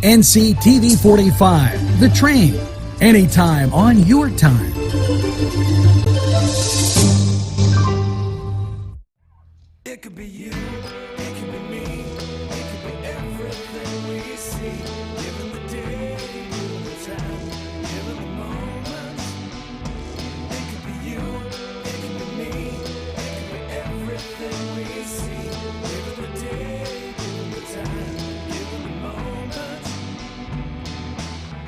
NCTV45, The Train, anytime on your time. It could be you, it could be me, it could be everything we see. Given the day, given the time, given the moment. It could be you, it could be me, it could be everything we see. Given the day, given the time, given the moment.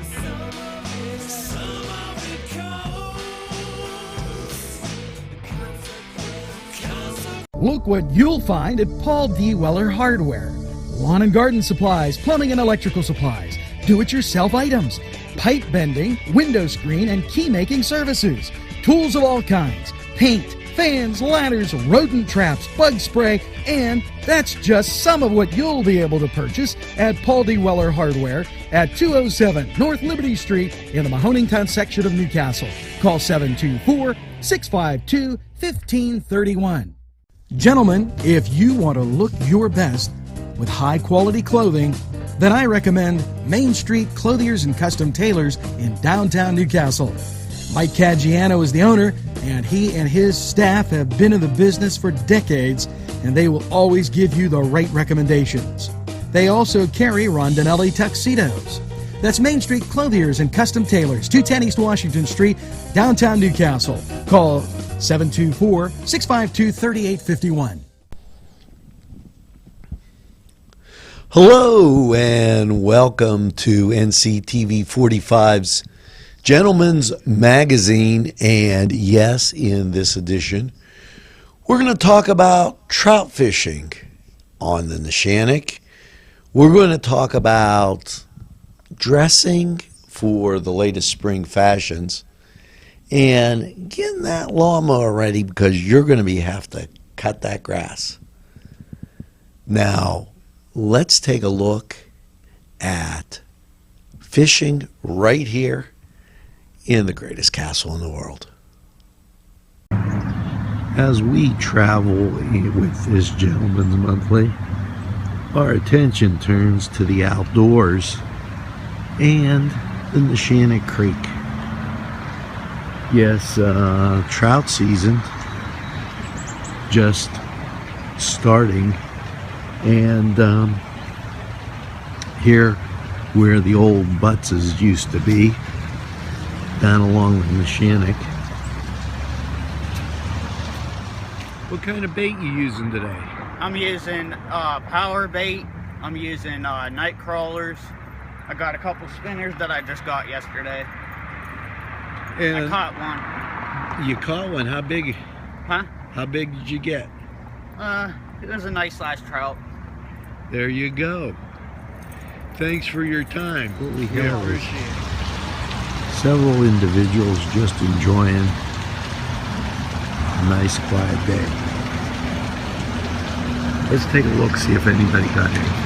Some of it comes. Look what you'll find at Paul D. Weller Hardware. Lawn and garden supplies, plumbing and electrical supplies, do-it-yourself items, pipe bending, window screen, and key making services, tools of all kinds, paint, fans, ladders, rodent traps, bug spray, and that's just some of what you'll be able to purchase at Paul D. Weller Hardware at 207 North Liberty Street in the Mahonington section of Newcastle. Call 724-652-1531. Gentlemen, if you want to look your best with high-quality clothing, then I recommend Main Street Clothiers and Custom Tailors in downtown Newcastle. Mike Caggiano is the owner, and he and his staff have been in the business for decades, and they will always give you the right recommendations. They also carry Rondinelli tuxedos. That's Main Street Clothiers and Custom Tailors, 210 East Washington Street, downtown Newcastle. Call 724-652-3851. Hello and welcome to NCTV45's Gentleman's Magazine, and yes, in this edition we're going to talk about trout fishing on the Neshannock. We're going to talk about dressing for the latest spring fashions and getting that lawnmower ready because you're going to have to cut that grass. Now, let's take a look at fishing right here in the greatest castle in the world. As we travel with this Gentleman's Monthly, our attention turns to the outdoors and the Neshannock Creek. Yes, trout season just starting, and here where the old Buttses used to be, down along the Neshannock. What kind of bait you using today? I'm using power bait. I'm using night crawlers. I got a couple spinners that I just got yesterday. And I caught one. You caught one? How big? Huh? How big did you get? It was a nice size trout. There you go. Thanks for your time. What we have is several individuals just enjoying a nice quiet day. Let's take a look, see if anybody got anything.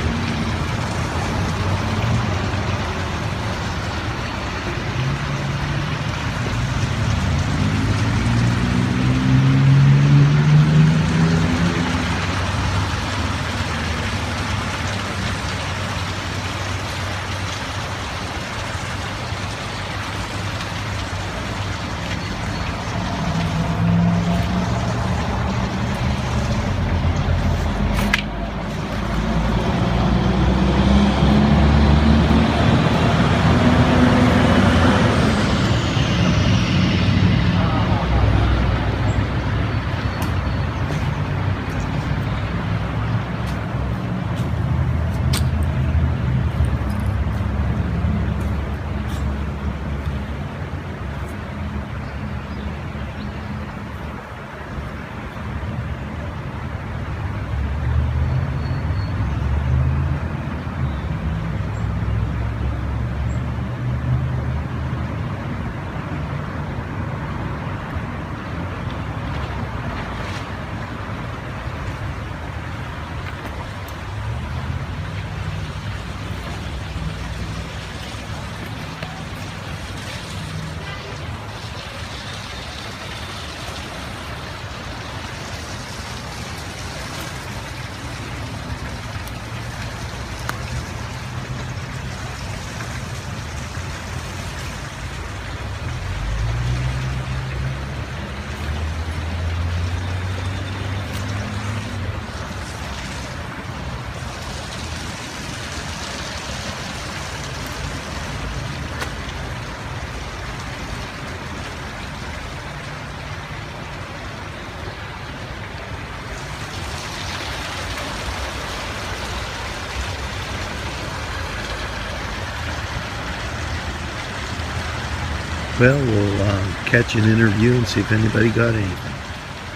Well, we'll catch an interview and see if anybody got any.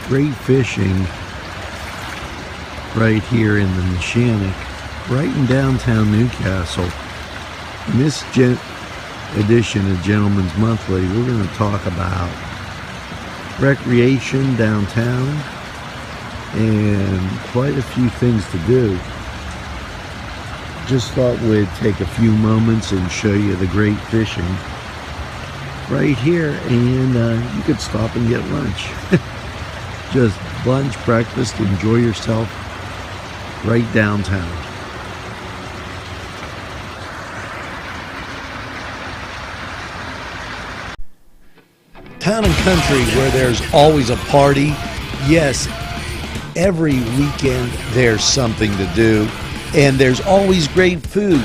Great fishing right here in the Neshannock, right in downtown Newcastle. In this edition of Gentleman's Monthly, we're going to talk about recreation downtown and quite a few things to do. Just thought we'd take a few moments and show you the great fishing right here, and you could stop and get lunch. Just lunch, breakfast, enjoy yourself right downtown. Town and country where there's always a party. Yes, every weekend there's something to do, and there's always great food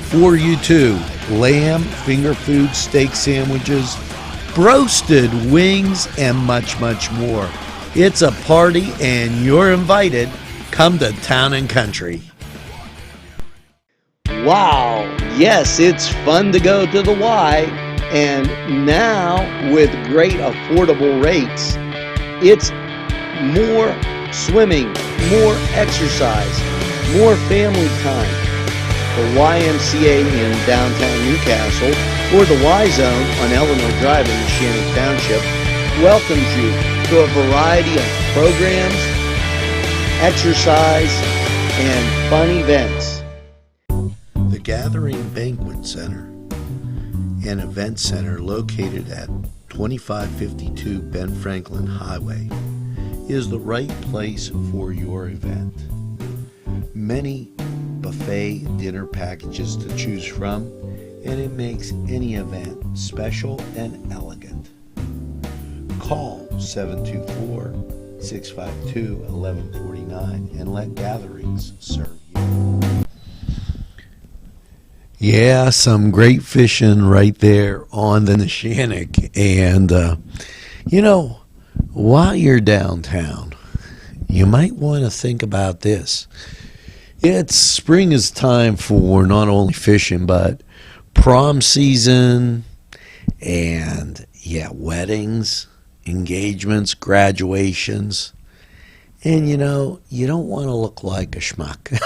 for you too. Lamb, finger food, steak sandwiches, roasted wings, and much, much more. It's a party, and you're invited. Come to Town and Country. Wow, yes, it's fun to go to the Y, and now with great affordable rates, it's more swimming, more exercise, more family time. The YMCA in downtown Newcastle, or the Y Zone on Eleanor Drive in Neshannock Township, welcomes you to a variety of programs, exercise, and fun events. The Gathering Banquet Center, an event center located at 2552 Ben Franklin Highway, is the right place for your event. Many buffet dinner packages to choose from, and it makes any event special and elegant. Call 724-652-1149 and let Gatherings serve you. Yeah, some great fishing right there on the Neshannock. And, while you're downtown, you might want to think about this. Spring is time for not only fishing, but prom season and, weddings, engagements, graduations. And, you don't want to look like a schmuck.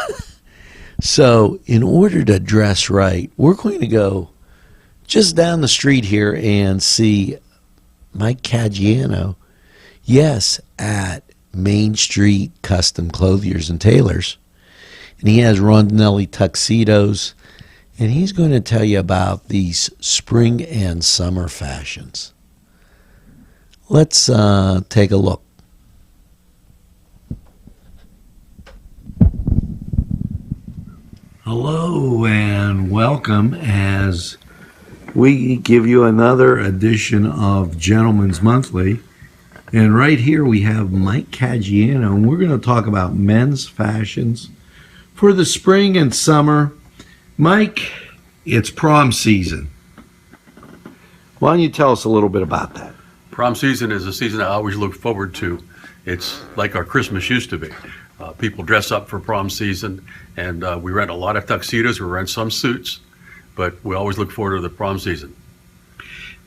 So, in order to dress right, we're going to go just down the street here and see Mike Caggiano, at Main Street Custom Clothiers and Tailors. And he has rondinelli tuxedos, and he's going to tell you about these spring and summer fashions. Let's take a look. Hello and welcome as we give you another edition of Gentleman's Monthly. And right here we have Mike Caggiano, and we're going to talk about men's fashions for the spring and summer. Mike, it's prom season. Why don't you tell us a little bit about that? Prom season is a season I always look forward to. It's like our Christmas used to be. People dress up for prom season, and we rent a lot of tuxedos, we rent some suits, but we always look forward to the prom season.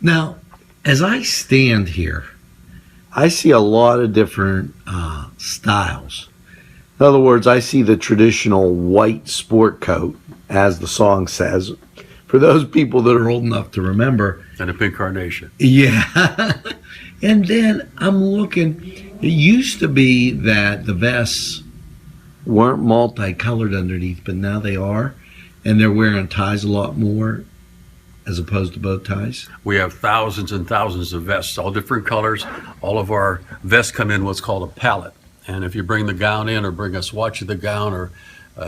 Now, as I stand here, I see a lot of different styles. In other words, I see the traditional white sport coat, as the song says, for those people that are old enough to remember. And a pink carnation. Yeah. And then I'm looking, it used to be that the vests weren't multicolored underneath, but now they are, and they're wearing ties a lot more as opposed to bow ties. We have thousands and thousands of vests, all different colors. All of our vests come in what's called a palette. And if you bring the gown in or bring a swatch of the gown or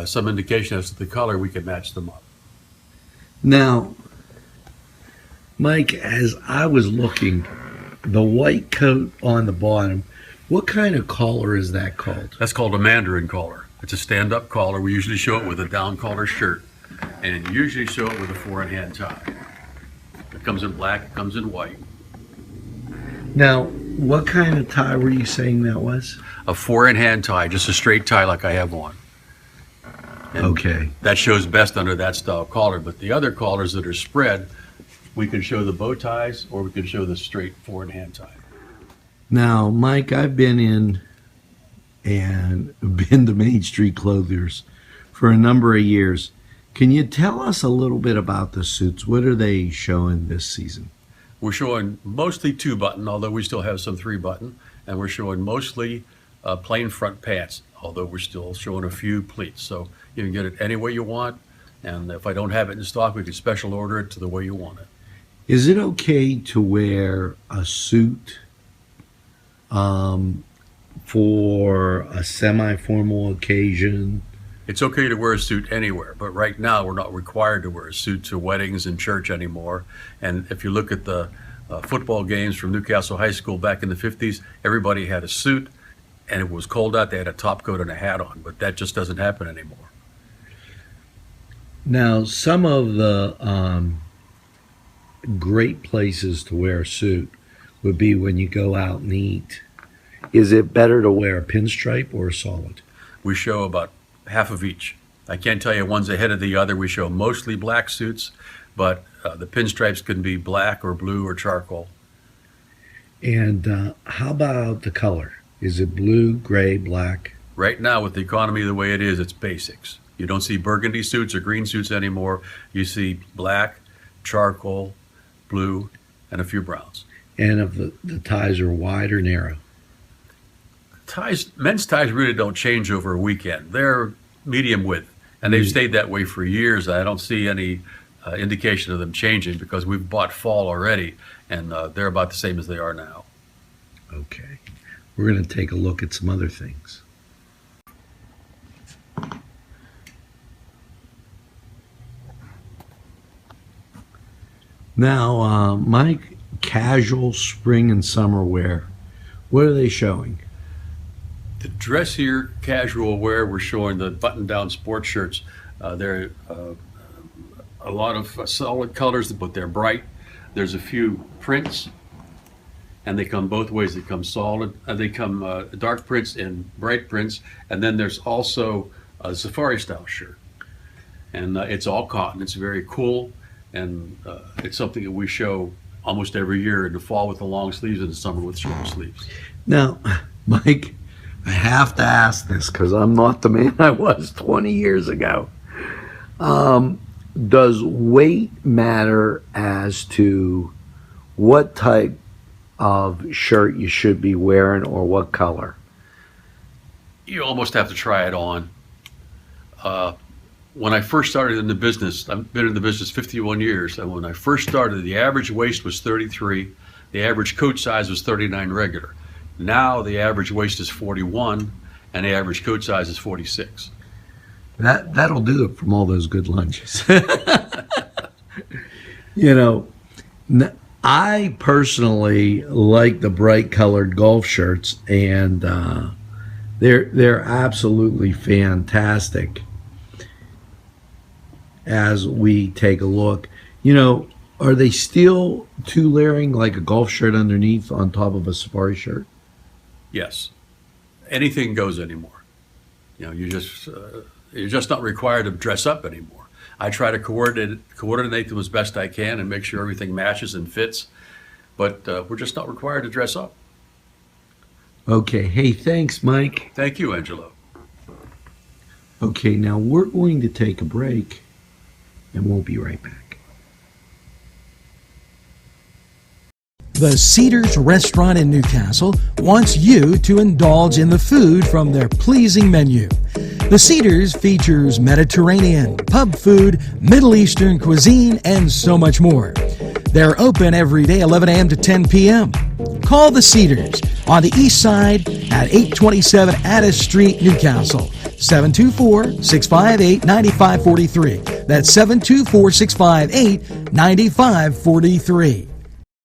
some indication as to the color, we can match them up. Now, Mike, as I was looking, the white coat on the bottom, what kind of collar is that called? That's called a mandarin collar. It's a stand-up collar. We usually show it with a down collar shirt, and you usually show it with a 4-in-hand tie. It comes in black, it comes in white. Now, what kind of tie were you saying that was? A 4-in-hand tie, just a straight tie like I have on. And okay. That shows best under that style collar, but the other collars that are spread We can show the bow ties, or we can show the straight forward hand tie. Now, Mike, I've been to Main Street Clothiers for a number of years. Can you tell us a little bit about the suits? What are they showing this season? We're showing mostly 2-button, although we still have some 3-button, and we're showing mostly plain front pants, although we're still showing a few pleats. So you can get it any way you want, and if I don't have it in stock, we can special order it to the way you want it. Is it okay to wear a suit for a semi-formal occasion? It's okay to wear a suit anywhere, but right now we're not required to wear a suit to weddings and church anymore. And if you look at the football games from Newcastle High School back in the 50s, everybody had a suit, and it was cold out, they had a top coat and a hat on, but that just doesn't happen anymore. Now, some of the great places to wear a suit would be when you go out and eat. Is it better to wear a pinstripe or a solid? We show about half of each. I can't tell you one's ahead of the other. We show mostly black suits, but the pinstripes can be black or blue or charcoal. And how about the color? Is it blue, gray, black? Right now, with the economy the way it is, it's basics. You don't see burgundy suits or green suits anymore. You see black, charcoal, blue, and a few browns. And if the ties are wide or narrow? Ties, men's ties really don't change over a weekend. They're medium width, and they've stayed that way for years. I don't see any indication of them changing because we've bought fall already, and they're about the same as they are now. Okay. We're going to take a look at some other things. Now, Mike, casual spring and summer wear, what are they showing? The dressier casual wear, we're showing the button-down sports shirts. They're a lot of solid colors, but they're bright. There's a few prints, and they come both ways. They come solid, they come dark prints and bright prints, and then there's also a safari-style shirt. And it's all cotton. It's very cool, and it's something that we show almost every year in the fall with the long sleeves and the summer with short sleeves. Now, Mike, I have to ask this because I'm not the man I was 20 years ago. Does weight matter as to what type of shirt you should be wearing or what color? You almost have to try it on. When I first started in the business, I've been in the business 51 years, and when I first started, the average waist was 33, the average coat size was 39 regular. Now the average waist is 41, and the average coat size is 46. That'll do it from all those good lunches. You know, I personally like the bright colored golf shirts, and they're absolutely fantastic. As we take a look, you know, are they still two layering like a golf shirt underneath on top of a safari shirt? Yes, anything goes anymore. You know, you're just not required to dress up anymore. I try to coordinate them as best I can and make sure everything matches and fits, but we're just not required to dress up. Okay, hey, thanks, Mike. Thank you, Angelo. Okay, now we're going to take a break, and we'll be right back. The Cedars Restaurant in Newcastle wants you to indulge in the food from their pleasing menu. The Cedars features Mediterranean, pub food, Middle Eastern cuisine, and so much more. They're open every day 11 a.m. to 10 p.m. Call the Cedars on the east side at 827 Addis Street, Newcastle. 724-658-9543. That's 724-658-9543.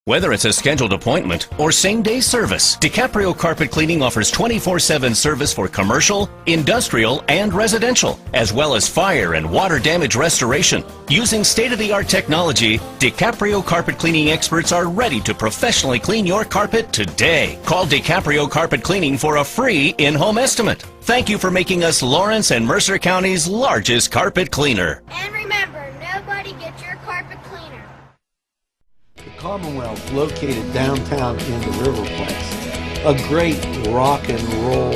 Whether it's a scheduled appointment or same-day service, DiCaprio Carpet Cleaning offers 24/7 service for commercial, industrial, and residential, as well as fire and water damage restoration. Using state-of-the-art technology, DiCaprio Carpet Cleaning experts are ready to professionally clean your carpet today. Call DiCaprio Carpet Cleaning for a free in-home estimate. Thank you for making us Lawrence and Mercer County's largest carpet cleaner. And remember, nobody gets your carpet cleaner. Commonwealth, located downtown in the Riverplex. A great rock and roll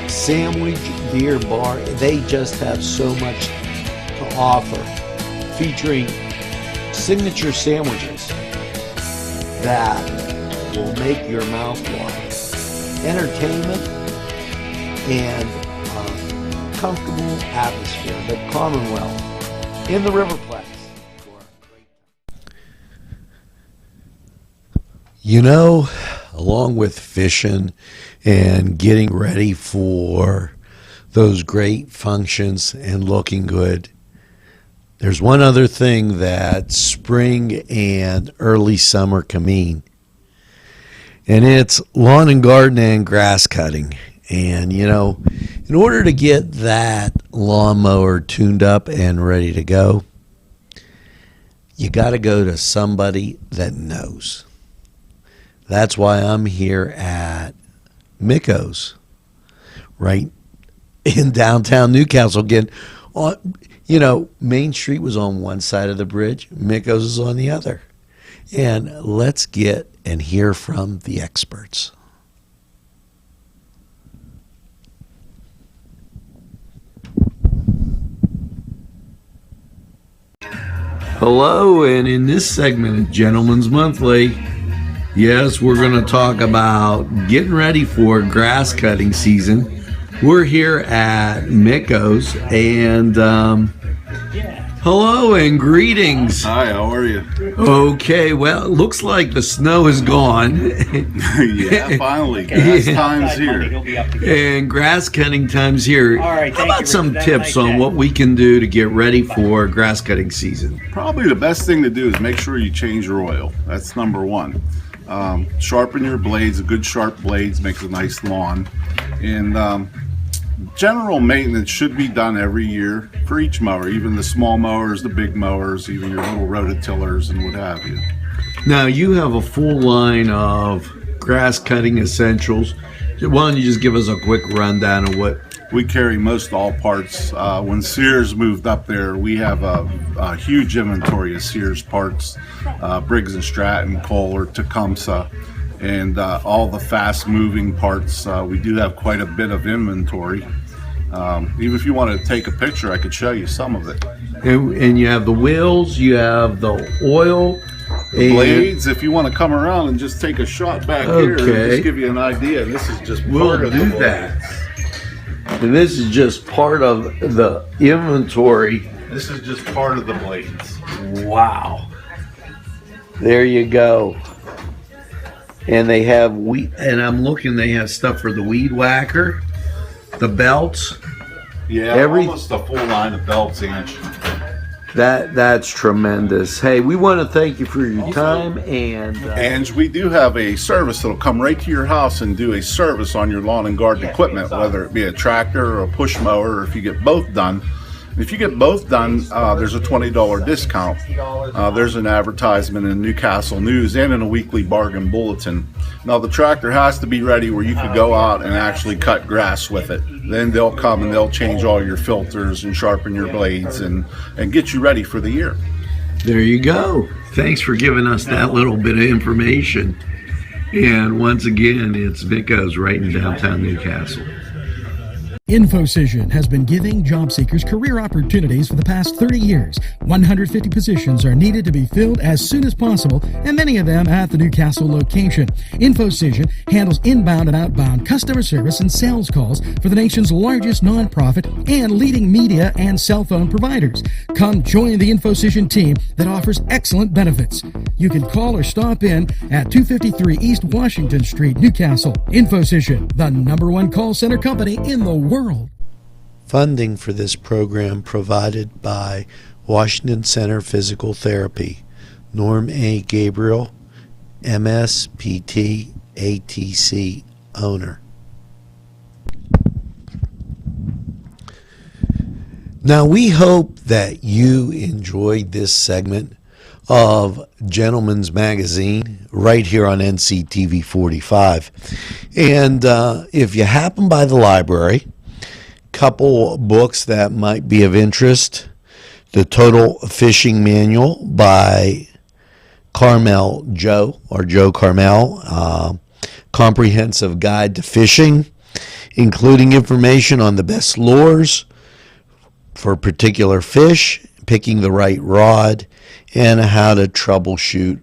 sandwich beer bar. They just have so much to offer, featuring signature sandwiches that will make your mouth water. Entertainment and comfortable atmosphere. The Commonwealth in the Riverplex. You know, along with fishing and getting ready for those great functions and looking good, there's one other thing that spring and early summer can mean, and it's lawn and garden and grass cutting. And, you know, in order to get that lawnmower tuned up and ready to go, you got to go to somebody that knows. That's why I'm here at Miko's, right in downtown Newcastle. Again, you know, Main Street was on one side of the bridge, Miko's is on the other. And let's get and hear from the experts. Hello, and in this segment of Gentleman's Monthly, yes, we're going to talk about getting ready for grass cutting season. We're here at Miko's, and hello and greetings. Hi, how are you? Okay, well, it looks like the snow is gone. Yeah, finally. Grass time's here. And grass cutting time's here. All right, how about some tips on what we can do to get ready for grass cutting season? Probably the best thing to do is make sure you change your oil. That's number one. Sharpen your blades. A good sharp blades makes a nice lawn. And general maintenance should be done every year for each mower, even the small mowers, the big mowers, even your little rototillers and what have you. Now, you have a full line of grass cutting essentials. Why don't you just give us a quick rundown of what? We carry most all parts. When Sears moved up there, we have a huge inventory of Sears parts, Briggs & Stratton, Kohler, Tecumseh, and all the fast-moving parts. We do have quite a bit of inventory. Even if you want to take a picture, I could show you some of it. And you have the wheels, you have the oil. The blades, if you want to come around and just take a shot back here and just give you an idea. This is just part of the blades. And this is just part of the inventory. This is just part of the blades. Wow. There you go. And they have and I'm looking, they have stuff for the weed whacker, the belts. Yeah, almost a full line of belts, Ange. That's tremendous. Hey, we want to thank you for your time. And we do have a service that'll come right to your house and do a service on your lawn and garden equipment, whether it be a tractor or a push mower, or if you get both done. If you get both done, there's a $20 discount. There's an advertisement in Newcastle News and in a weekly bargain bulletin. Now, the tractor has to be ready where you could go out and actually cut grass with it. Then they'll come and they'll change all your filters and sharpen your blades and get you ready for the year. There you go. Thanks for giving us that little bit of information. And once again, it's Miko's right in downtown Newcastle. InfoCision has been giving job seekers career opportunities for the past 30 years. 150 positions are needed to be filled as soon as possible, and many of them at the Newcastle location. InfoCision handles inbound and outbound customer service and sales calls for the nation's largest nonprofit and leading media and cell phone providers. Come join the InfoCision team that offers excellent benefits. You can call or stop in at 253 East Washington Street, Newcastle. InfoCision, the #1 call center company in the world. Funding for this program provided by Washington Center Physical Therapy, Norm A. Gabriel, MSPT, ATC owner. Now, we hope that you enjoyed this segment of Gentleman's Magazine right here on NCTV 45. And if you happen by the library, couple books that might be of interest: The Total Fishing Manual by Carmel Joe, or Joe Carmel, comprehensive guide to fishing, including information on the best lures for particular fish, picking the right rod, and how to troubleshoot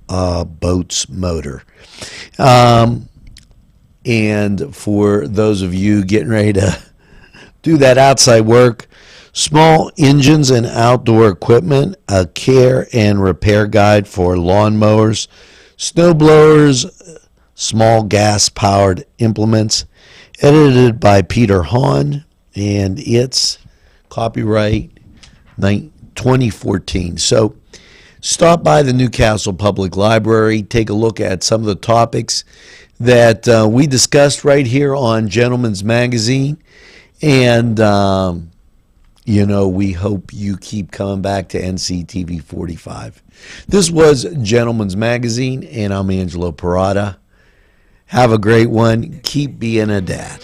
a boat's motor. And for those of you getting ready to do that outside work, small engines and outdoor equipment, a care and repair guide for lawnmowers, snow blowers, small gas-powered implements, edited by Peter Hahn, and it's copyright 2014. So stop by the Newcastle Public Library, take a look at some of the topics that we discussed right here on Gentleman's Magazine, and we hope you keep coming back to NCTV 45. This was Gentleman's Magazine, and I'm Angelo Parada. Have a great one. Keep being a dad.